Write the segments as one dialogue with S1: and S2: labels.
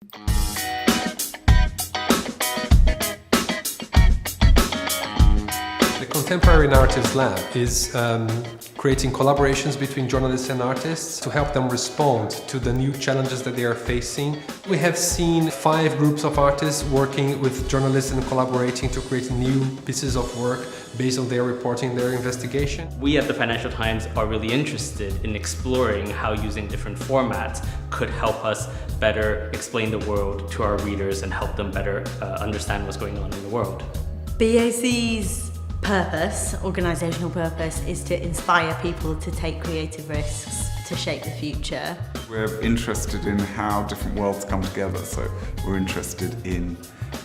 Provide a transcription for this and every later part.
S1: The Contemporary Narratives Lab is creating collaborations between journalists and artists to help them respond to the new challenges that they are facing. We have seen 5 groups of artists working with journalists and collaborating to create new pieces of work based on their reporting, their investigation.
S2: We at the Financial Times are really interested in exploring how using different formats could help us better explain the world to our readers and help them better understand what's going on in the world.
S3: BAC's purpose, organisational purpose, is to inspire people to take creative risks to shape the future.
S4: We're interested in how different worlds come together, so we're interested in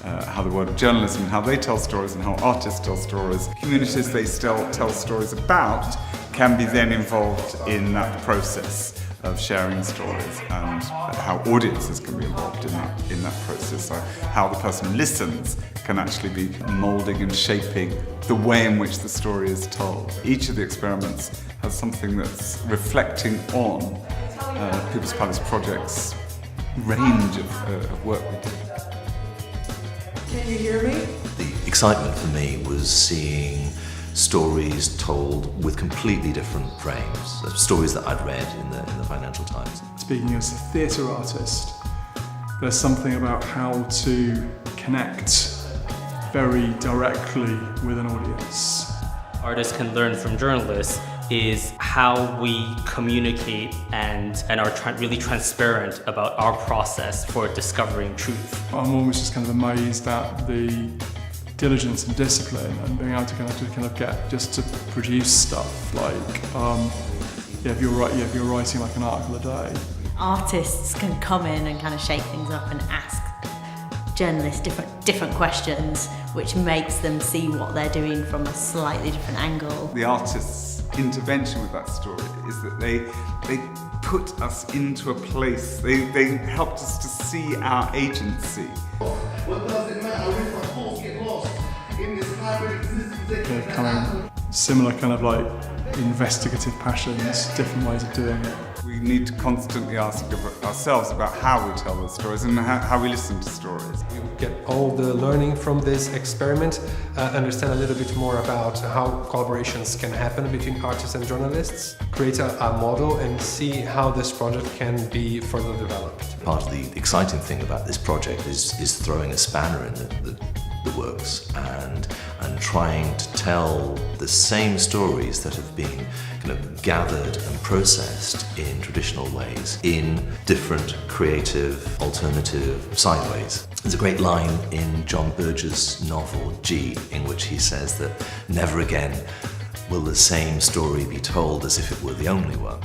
S4: how the world of journalism, how they tell stories and how artists tell stories. Communities they still tell stories about can be then involved in that process of sharing stories, and how audiences can be involved in that process. So how the person who listens can actually be moulding and shaping the way in which the story is told. Each of the experiments has something that's reflecting on People's Palace Project's range of work we do.
S5: Can you hear me?
S6: The excitement for me was seeing stories told with completely different frames, stories that I'd read in the Financial Times.
S5: Speaking as a theatre artist, there's something about how to connect very directly with an audience.
S2: Artists can learn from journalists is how we communicate and are really transparent about our process for discovering truth.
S5: I'm almost just kind of amazed at the diligence and discipline and being able to kind of get just to produce stuff like if you're writing like an article a day.
S3: Artists can come in and kind of shake things up and ask journalists different questions, which makes them see what they're doing from a slightly different angle.
S4: The artist's intervention with that story is that they put us into a place, they helped us to see our agency.
S7: What does it matter if my thoughts get lost in this hybrid existence?
S5: They're kind of similar kind of like investigative passions, different ways of doing it.
S4: We need to constantly ask ourselves about how we tell those stories and how we listen to stories.
S1: We get all the learning from this experiment, understand a little bit more about how collaborations can happen between artists and journalists, create a model and see how this project can be further developed.
S6: Part of the exciting thing about this project is throwing a spanner in the works and trying to tell the same stories that have been kind of gathered and processed in traditional ways in different, creative, alternative, sideways. There's a great line in John Berger's novel G in which he says that never again will the same story be told as if it were the only one.